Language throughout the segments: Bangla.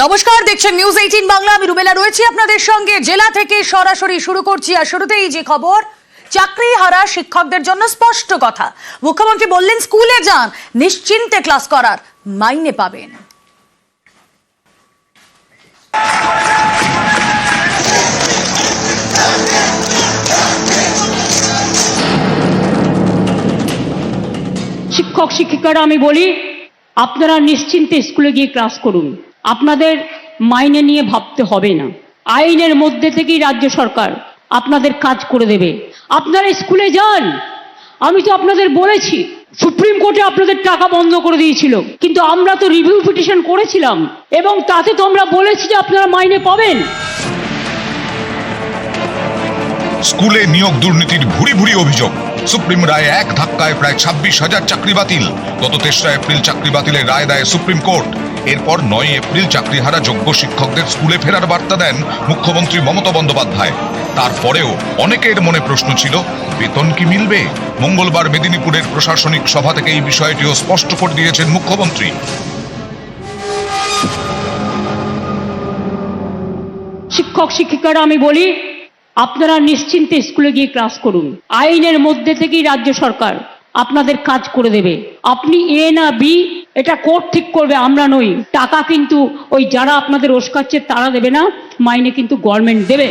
নমস্কার, দেখছেন নিউজ 18 বাংলা। আমি রুবেলা রয়েছি আপনাদের সঙ্গে। জেলা থেকে সরাসরি শুরু করছি। আর শুরুতেই যে খবর, চাকরি হারা শিক্ষকদের জন্য স্পষ্ট কথা। মুখ্যমন্ত্রী বললেন, স্কুলে যান, নিশ্চিন্তে ক্লাস করার মাইনে পাবেন। শিক্ষক শিক্ষিকারা আমি বলি, আপনারা নিশ্চিন্তে স্কুলে গিয়ে ক্লাস করুন, আপনাদের মাইনে নিয়ে ভাবতে হবে না। আইনের মধ্যে থেকেই রাজ্য সরকার আপনাদের কাজ করে দেবে। আপনারা স্কুলে যান। আমি তো আপনাদের বলেছি, সুপ্রিম কোর্টে আপনাদের টাকা বন্ধ করে দিয়েছিল, কিন্তু আমরা তো রিভিউ পিটিশন করেছিলাম এবং তাতে তো আমরা বলেছি যে আপনারা মাইনে পাবেন। স্কুলে নিয়োগ দুর্নীতির ভুরি ভুরি অভিযোগ। সুপ্রিম রায়ে এক ধাক্কায় প্রায় 26,000 চাকরি বাতিল। গত 3রা এপ্রিল চাকরি বাতিলের রায় দেয় সুপ্রিম কোর্ট। এরপর 9 এপ্রিল চাকরিহারা যোগ্য শিক্ষকদের স্কুলে ফেরার বার্তা দেন মুখ্যমন্ত্রী মমতা বন্দ্যোপাধ্যায়। তারপরেও অনেকের মনে প্রশ্ন ছিল, বেতন কি মিলবে? মঙ্গলবার মেদিনীপুরের প্রশাসনিক সভা থেকে এই বিষয়টিও স্পষ্ট করে দিয়েছেন মুখ্যমন্ত্রী। শিক্ষক শিক্ষিকারা আমি বলি, আপনারা নিশ্চিন্তে স্কুলে গিয়ে ক্লাস করুন। আইনের মধ্যে থেকেই রাজ্য সরকার আপনাদের কাজ করে দেবে। আপনি এ না বি, এটা কোর্ট ঠিক করবে, আমরা নই। টাকা কিন্তু ওই যারা আপনাদের ওস্কাচ্ছে তারা দেবে না, মাইনে কিন্তু গভর্নমেন্ট দেবে।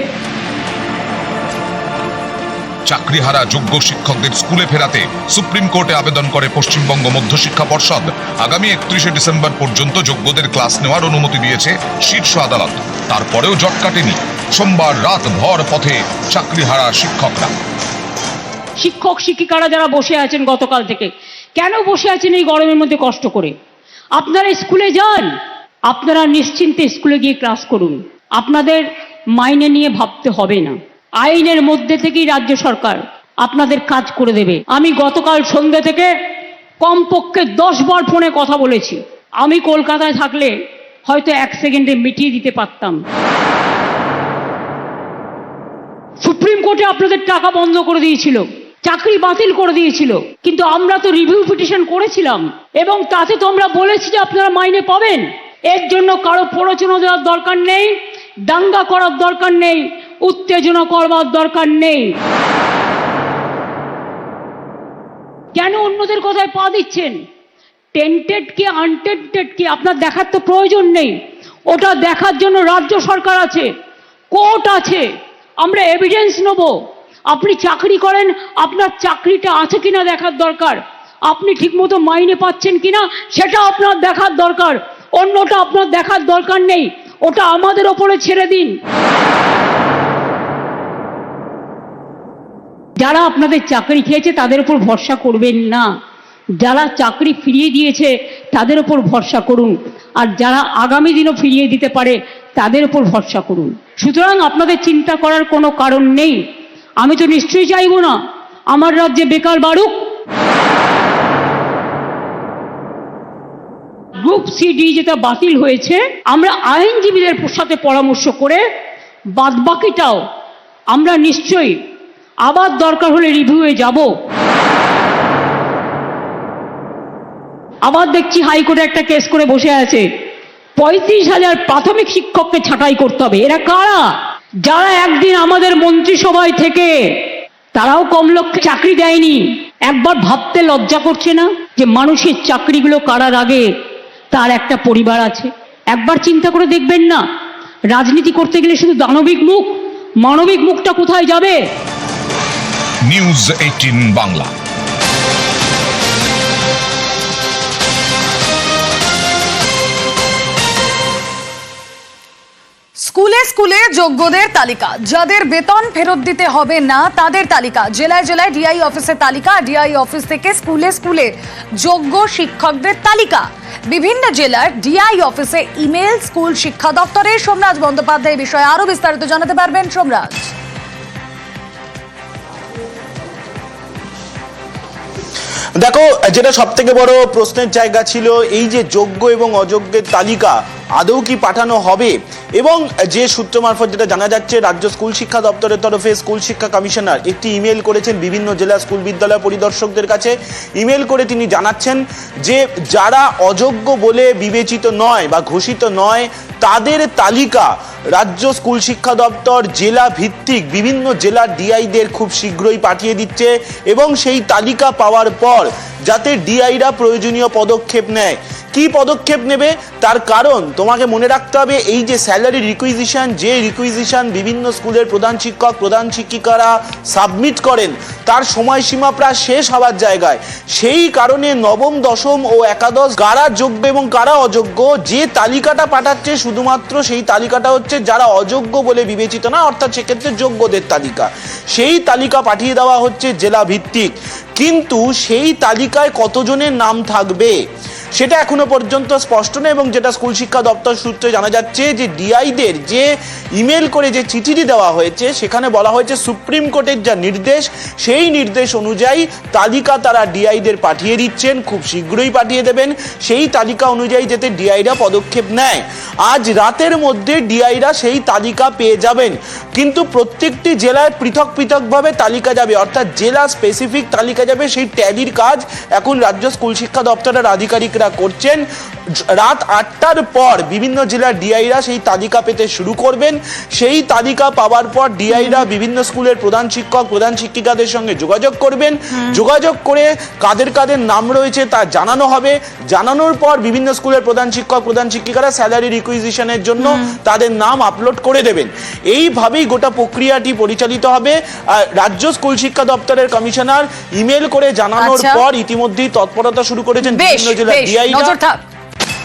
চাকরিহারা যোগ্য শিক্ষকদের স্কুলে ফেরাতে সুপ্রিম কোর্টে আবেদন করে পশ্চিমবঙ্গ মধ্যশিক্ষা পর্ষদ। আগামী 31শে ডিসেম্বর পর্যন্ত যোগ্যদের ক্লাস নেওয়ার অনুমতি দিয়েছে শীর্ষ আদালত। তারপরেও জট কাটেনি। সোমবার রাত ভর পথে চাকরিহারা শিক্ষকরা। শিক্ষক শিক্ষিকারা যারা বসে আছেন গতকাল থেকে, কেন বসে আছেন এই গরমের মধ্যে কষ্ট করে? আপনারা স্কুলে যান, আপনারা নিশ্চিন্তে স্কুলে গিয়ে ক্লাস করুন, আপনাদের মাইনে নিয়ে ভাবতে হবে না। আইনের মধ্যে থেকেই রাজ্য সরকার আপনাদের কাজ করে দেবে। আমি গতকাল সন্ধ্যা থেকে কমপক্ষে 10 বার ফোনে কথা বলেছি। আমি কলকাতায় থাকলে হয়তো 1 সেকেন্ডে মিটিয়ে দিতে পারতাম। সুপ্রিম কোর্টে আপনাদের টাকা বন্ধ করে দিয়েছিল, চাকরি বাতিল করে দিয়েছিল, কিন্তু আমরা তো রিভিউ পিটিশন করেছিলাম এবং তাতে তো আমরা বলেছি যে আপনারা মাইনে পাবেন। এর জন্য কারো প্ররোচনা দেওয়ার দরকার নেই, দাঙ্গা করার দরকার নেই, উত্তেজনা করবার দরকার নেই। কেন অন্যদের কথায় পা দিচ্ছেন? টেন্টেড কি আনটেন্টেড কি আপনার দেখার তো প্রয়োজন নেই। ওটা দেখার জন্য রাজ্য সরকার আছে, কোর্ট আছে। আমরা এভিডেন্স নেব। আপনি চাকরি করেন, আপনার চাকরিটা আছে কিনা দেখার দরকার। আপনি ঠিকমতো মাইনে পাচ্ছেন কিনা সেটা আপনার দেখার দরকার। অন্যটা আপনার দেখার দরকার নেই, ওটা আমাদের ওপরে ছেড়ে দিন। যারা আপনাদের চাকরি খেয়েছে তাদের উপর ভরসা করবেন না। যারা চাকরি ফিরিয়ে দিয়েছে তাদের উপর ভরসা করুন, আর যারা আগামী দিনও ফিরিয়ে দিতে পারে তাদের উপর ভরসা করুন। সুতরাং আপনাদের চিন্তা করার কোনো কারণ নেই। আমি তো নিশ্চয়ই চাইবো না আমার রাজ্যে বেকার বাড়ুক। গ্রুপ সিডি যেটা বাতিল হয়েছে, আমরা আইনজীবীদের সাথে পরামর্শ করে বাদবাকিটাও আমরা নিশ্চয়ই আবার দরকার হলে রিভিউয়ে যাব। আবার দেখছি হাইকোর্টে একটা কেস করে বসে আছে, 35,000 প্রাথমিক শিক্ষককে ছাঁটাই করতে হবে। এরা কারা? যারা একদিন আমাদের মন্ত্রিসভায় থেকে তারাও কম লক্ষ্যে চাকরি দেয়নি। একবার ভাবতে লজ্জা করছে না যে মানুষের চাকরিগুলো কারার আগে তার একটা পরিবার আছে? একবার চিন্তা করে দেখবেন না? রাজনীতি করতে গেলে শুধু দানবিক মুখ, মানবিক মুখটা কোথায় যাবে? নিউজ 18 বাংলা। স্কুলে স্কুলে যোগ্যদের তালিকা, যাদের বেতন ফেরত দিতে হবে না তাদের তালিকা। জেলায় জেলায় ডিআই অফিসের তালিকা, ডিআই অফিস থেকে স্কুলে স্কুলে যোগ্য শিক্ষকদের তালিকা। বিভিন্ন জেলার ডিআই অফিসে ইমেল স্কুল শিক্ষা দপ্তরে। সোমরাজ বন্দ্যোপাধ্যায় বিষয়ে আরো বিস্তারিত জানাতে পারবেন। সোমরাজ, দেখো, যেটা সব থেকে বড় প্রশ্নের জায়গা ছিল, এই যে যোগ্য এবং অযোগ্যের তালিকা আদৌ কি পাঠানো হবে? এবং যে সূত্র মারফত যেটা জানা যাচ্ছে, রাজ্য স্কুল শিক্ষা দপ্তরের তরফে স্কুল শিক্ষা কমিশনার একটি ইমেল করেছেন বিভিন্ন জেলা স্কুল বিদ্যালয় পরিদর্শকদের কাছে। ইমেল করে তিনি জানাচ্ছেন যে যারা অযোগ্য বলে বিবেচিত নয় বা ঘোষিত নয় তাদের তালিকা রাজ্য স্কুল শিক্ষা দপ্তর জেলা ভিত্তিক বিভিন্ন জেলার ডিআইদের খুব শীঘ্রই পাঠিয়ে দিচ্ছে এবং সেই তালিকা পাওয়ার পর যাতে ডিআইরা প্রয়োজনীয় পদক্ষেপ নেয়। কি পদক্ষেপ নেবে তার কারণ তোমাকে মনে রাখতে হবে, এই যে স্যালারি রিকুইজিশন, যে রিকুইজিশন বিভিন্ন স্কুলের প্রধান শিক্ষক প্রধান শিক্ষিকারা সাবমিট করেন তার সময়সীমা প্রায় শেষ হওয়ার জায়গায়। সেই কারণে নবম দশম ও একাদশ কারা যোগ্য এবং কারা অযোগ্য যে তালিকাটা পাঠাচ্ছে শুধুমাত্র সেই তালিকাটা হচ্ছে যারা অযোগ্য বলে বিবেচিত না, অর্থাৎ সেক্ষেত্রে যোগ্যদের তালিকা। সেই তালিকা পাঠিয়ে দেওয়া হচ্ছে জেলা ভিত্তিক, কিন্তু সেই তালিকায় কতজনের নাম থাকবে সেটা এখনো পর্যন্ত স্পষ্ট নয়। এবং যেটা স্কুল শিক্ষা দপ্তর সূত্রে জানা যাচ্ছে যে ডিআইদের যে ইমেল করে যে চিঠিটি দেওয়া হয়েছে সেখানে বলা হয়েছে সুপ্রিম কোর্টের যা নির্দেশ সেই নির্দেশ অনুযায়ী তালিকা তারা ডিআইদের পাঠিয়ে দিচ্ছেন, খুব শীঘ্রই পাঠিয়ে দেবেন। সেই তালিকা অনুযায়ী যাতে ডিআইরা পদক্ষেপ নেয়, আজ রাতের মধ্যে ডিআইরা সেই তালিকা পেয়ে যাবেন। কিন্তু প্রত্যেকটি জেলায় পৃথক পৃথকভাবে তালিকা যাবে, অর্থাৎ জেলা স্পেসিফিক তালিকা যাবে। সেই ট্যালির কাজ এখন রাজ্য স্কুল শিক্ষা দপ্তরের আধিকারিকরা করছেন। রাত 8টার পর বিভিন্ন জেলার ডিআইরা সেই তালিকা পেতে শুরু করবেন। সেই তালিকা পাওয়ার পর ডিআইরা বিভিন্ন স্কুলের প্রধান শিক্ষক প্রধান শিক্ষিকাদের সঙ্গে যোগাযোগ করবেন। যোগাযোগ করে কাদের কাদের নাম রয়েছে তা জানানো হবে। জানানোর পর বিভিন্ন স্কুলের প্রধান শিক্ষক প্রধান শিক্ষিকারা স্যালারি রিকুইজিশনের জন্য তাদের নাম আপলোড করে দেবেন। এইভাবেই গোটা প্রক্রিয়াটি পরিচালিত হবে। রাজ্য স্কুল শিক্ষা দপ্তরের কমিশনার ইমেল করে জানানোর পর ইতিমধ্যেই তৎপরতা শুরু করেছেন বিভিন্ন জেলার ডিআই। নজর থাক।